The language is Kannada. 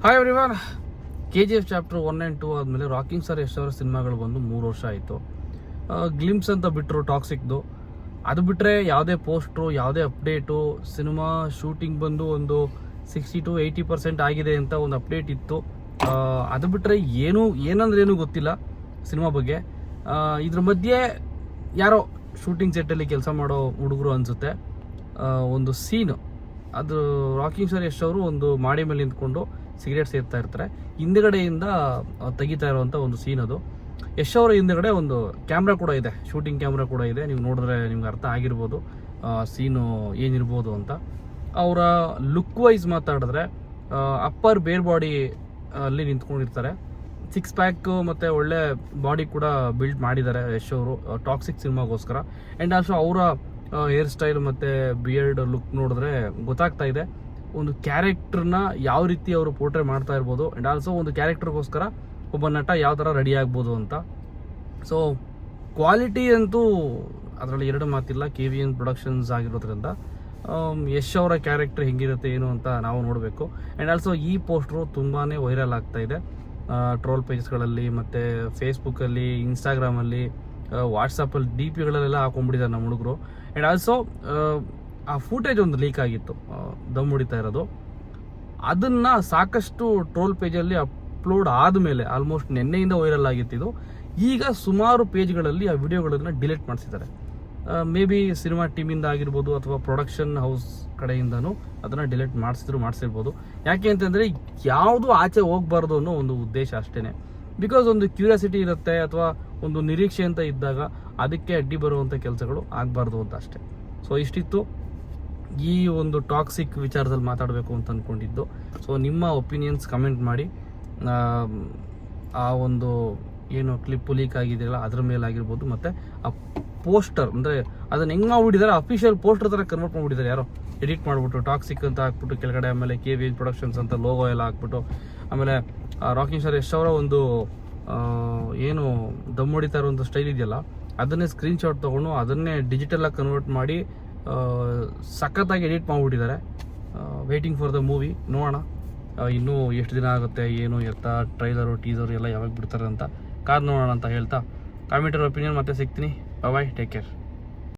Hi everyone. KGF chapter 1 and 2 ಆದಮೇಲೆ ರಾಕಿಂಗ್ ಸ್ಟಾರ್ ಯಶ್ ಅವರ ಸಿನಿಮಾಗಳು ಬಂದು 3 ವರ್ಷ ಆಯಿತು. ಗ್ಲಿಮ್ಸ್ ಅಂತ ಬಿಟ್ಟರು ಟಾಕ್ಸಿಕ್ದು. ಅದು ಬಿಟ್ಟರೆ ಯಾವುದೇ ಪೋಸ್ಟ್ರು, ಯಾವುದೇ ಅಪ್ಡೇಟು, ಸಿನಿಮಾ ಶೂಟಿಂಗ್ ಬಂದು ಒಂದು 60 to 80% ಆಗಿದೆ ಅಂತ ಒಂದು ಅಪ್ಡೇಟ್ ಇತ್ತು. ಅದು ಬಿಟ್ಟರೆ ಏನಂದ್ರೇನು ಗೊತ್ತಿಲ್ಲ ಸಿನಿಮಾ ಬಗ್ಗೆ. ಇದ್ರ ಮಧ್ಯೆ ಯಾರೋ ಶೂಟಿಂಗ್ ಸೆಟ್ಟಲ್ಲಿ ಕೆಲಸ ಮಾಡೋ ಹುಡುಗರು ಅನಿಸುತ್ತೆ. ಒಂದು ಸೀನು, ಅದು ರಾಕಿಂಗ್ ಸ್ಟಾರ್ ಯಶ್ ಅವರು ಒಂದು ಮಾಡಿ ಮೇಲೆ ನಿಂತ್ಕೊಂಡು ಸಿಗರೇಟ್ ಸೇರ್ತಾ ಇರ್ತಾರೆ. ಹಿಂದುಗಡೆಯಿಂದ ತೆಗಿತಾ ಇರುವಂಥ ಒಂದು ಸೀನ್ ಅದು. ಯಶ್ ಅವರ ಹಿಂದುಗಡೆ ಒಂದು ಕ್ಯಾಮ್ರಾ ಕೂಡ ಇದೆ, ಶೂಟಿಂಗ್ ಕ್ಯಾಮ್ರಾ ಕೂಡ ಇದೆ. ನೀವು ನೋಡಿದ್ರೆ ನಿಮ್ಗೆ ಅರ್ಥ ಆಗಿರ್ಬೋದು ಸೀನು ಏನಿರ್ಬೋದು ಅಂತ. ಅವರ ಲುಕ್ ವೈಸ್ ಮಾತಾಡಿದ್ರೆ ಅಪ್ಪರ್ ಬೇರ್ ಬಾಡಿ ಅಲ್ಲಿ ನಿಂತ್ಕೊಂಡಿರ್ತಾರೆ. 6 ಪ್ಯಾಕ್ ಮತ್ತು ಒಳ್ಳೆ ಬಾಡಿ ಕೂಡ ಬಿಲ್ಡ್ ಮಾಡಿದ್ದಾರೆ ಯಶ್ ಅವರು ಟಾಕ್ಸಿಕ್ ಸಿನಿಮಾಗೋಸ್ಕರ. ಆ್ಯಂಡ್ ಆಲ್ಸೋ ಅವರ ಹೇರ್ ಸ್ಟೈಲ್ ಮತ್ತು ಬಿಯರ್ಡ್ ಲುಕ್ ನೋಡಿದ್ರೆ ಗೊತ್ತಾಗ್ತಾ ಇದೆ ಒಂದು ಕ್ಯಾರೆಕ್ಟರ್ನ ಯಾವ ರೀತಿ ಅವರು ಪೋರ್ಟ್ರೇ ಮಾಡ್ತಾ ಇರ್ಬೋದು. ಆ್ಯಂಡ್ ಆಲ್ಸೋ ಒಂದು ಕ್ಯಾರೆಕ್ಟರ್ಗೋಸ್ಕರ ಒಬ್ಬ ನಟ ಯಾವ ಥರ ರೆಡಿ ಆಗ್ಬೋದು ಅಂತ. ಸೊ ಕ್ವಾಲಿಟಿ ಅಂತೂ ಅದರಲ್ಲಿ ಎರಡು ಮಾತಿಲ್ಲ. KVN ಪ್ರೊಡಕ್ಷನ್ಸ್ ಆಗಿರೋದ್ರಿಂದ ಯಶ್ ಅವರ ಕ್ಯಾರೆಕ್ಟರ್ ಹೆಂಗಿರುತ್ತೆ ಏನು ಅಂತ ನಾವು ನೋಡಬೇಕು. ಆ್ಯಂಡ್ ಆಲ್ಸೋ ಈ ಪೋಸ್ಟ್ರು ತುಂಬಾ ವೈರಲ್ ಆಗ್ತಾ ಇದೆ ಟ್ರೋಲ್ ಪೇಜಸ್ಗಳಲ್ಲಿ ಮತ್ತು ಫೇಸ್ಬುಕ್ಕಲ್ಲಿ, ಇನ್ಸ್ಟಾಗ್ರಾಮಲ್ಲಿ, ವಾಟ್ಸಪ್ಪಲ್ಲಿ DP ಗಳಲ್ಲೆಲ್ಲ ಹಾಕೊಂಡ್ಬಿಟ್ಟಿದ್ದಾರೆ ನಮ್ಮ ಹುಡುಗರು. ಆ್ಯಂಡ್ ಆಲ್ಸೋ ಆ ಫೂಟೇಜ್ ಒಂದು ಲೀಕ್ ಆಗಿತ್ತು, ದಮ್ ಹೊಡಿತಾ ಇರೋದು. ಅದನ್ನು ಸಾಕಷ್ಟು ಟ್ರೋಲ್ ಪೇಜಲ್ಲಿ ಅಪ್ಲೋಡ್ ಆದಮೇಲೆ ಆಲ್ಮೋಸ್ಟ್ ನಿನ್ನೆಯಿಂದ ವೈರಲ್ ಆಗಿತ್ತಿದು. ಈಗ ಸುಮಾರು ಪೇಜ್ಗಳಲ್ಲಿ ಆ ವಿಡಿಯೋಗಳನ್ನು ಡಿಲೀಟ್ ಮಾಡಿಸಿದ್ದಾರೆ. ಮೇ ಬಿ ಸಿನಿಮಾ ಟೀಮಿಂದ ಆಗಿರ್ಬೋದು ಅಥವಾ ಪ್ರೊಡಕ್ಷನ್ ಹೌಸ್ ಕಡೆಯಿಂದನೂ ಅದನ್ನು ಡಿಲೀಟ್ ಮಾಡಿಸಿರ್ಬೋದು. ಯಾಕೆ ಅಂತಂದರೆ ಯಾವುದು ಆಚೆ ಹೋಗಬಾರ್ದು ಅನ್ನೋ ಒಂದು ಉದ್ದೇಶ ಅಷ್ಟೇ. ಬಿಕಾಸ್ ಒಂದು ಕ್ಯೂರಿಯಾಸಿಟಿ ಇರುತ್ತೆ ಅಥವಾ ಒಂದು ನಿರೀಕ್ಷೆ ಅಂತ ಇದ್ದಾಗ ಅದಕ್ಕೆ ಅಡ್ಡಿ ಬರುವಂಥ ಕೆಲಸಗಳು ಆಗಬಾರ್ದು ಅಂತ ಅಷ್ಟೇ. ಸೊ ಇಷ್ಟಿತ್ತು ಈ ಒಂದು ಟಾಕ್ಸಿಕ್ ವಿಚಾರದಲ್ಲಿ ಮಾತಾಡಬೇಕು ಅಂತ ಅಂದ್ಕೊಂಡಿದ್ದು. ಸೊ ನಿಮ್ಮ ಒಪಿನಿಯನ್ಸ್ ಕಮೆಂಟ್ ಮಾಡಿ. ಆ ಒಂದು ಏನು ಕ್ಲಿಪ್ಪು ಲೀಕ್ ಆಗಿದೆಯಲ್ಲ ಅದ್ರ ಮೇಲೆ ಆಗಿರ್ಬೋದು, ಮತ್ತು ಆ ಪೋಸ್ಟರ್ ಅಂದರೆ ಅದನ್ನು ಹೆಂಗೆ ಮಾಡ್ಬಿಟ್ಟಿದ್ದಾರೆ, ಅಫಿಷಿಯಲ್ ಪೋಸ್ಟರ್ ಥರ ಕನ್ವರ್ಟ್ ಮಾಡಿಬಿಟ್ಟಿದ್ದಾರೆ. ಯಾರೋ ಎಡಿಟ್ ಮಾಡಿಬಿಟ್ಟು ಟಾಕ್ಸಿಕ್ ಅಂತ ಹಾಕ್ಬಿಟ್ಟು ಕೆಳಗಡೆ, ಆಮೇಲೆ KVN ಪ್ರೊಡಕ್ಷನ್ಸ್ ಅಂತ ಲೋಗೋ ಎಲ್ಲ ಹಾಕ್ಬಿಟ್ಟು, ಆಮೇಲೆ ರಾಕಿಂಗ್ ಸ್ಟಾರ್ ಯಶ್ ಅವರ ಒಂದು ಏನು ದಮ್ ಹೊಡಿತಾ ಇರೋ ಸ್ಟೈಲ್ ಇದೆಯಲ್ಲ ಅದನ್ನೇ ಸ್ಕ್ರೀನ್ಶಾಟ್ ತೊಗೊಂಡು ಅದನ್ನೇ ಡಿಜಿಟಲಾಗಿ ಕನ್ವರ್ಟ್ ಮಾಡಿ ಸಖತ್ತಾಗಿ ಎಡಿಟ್ ಮಾಡಿಬಿಟ್ಟಿದ್ದಾರೆ. Waiting for the movie. ನೋಡೋಣ ಇನ್ನೂ ಎಷ್ಟು ದಿನ ಆಗುತ್ತೆ, ಏನು ಎತ್ತ ಟ್ರೈಲರು ಟೀಸರು ಎಲ್ಲ ಯಾವಾಗ ಬಿಡ್ತಾರೆ ಅಂತ ಕಾದು ನೋಡೋಣ ಅಂತ ಹೇಳ್ತಾ ಕಾಮೆಂಟರ್ ಒಪಿನಿಯನ್ ಮತ್ತೆ ಸಿಗ್ತೀನಿ. ಬಾಯ್, ಟೇಕ್ ಕೇರ್.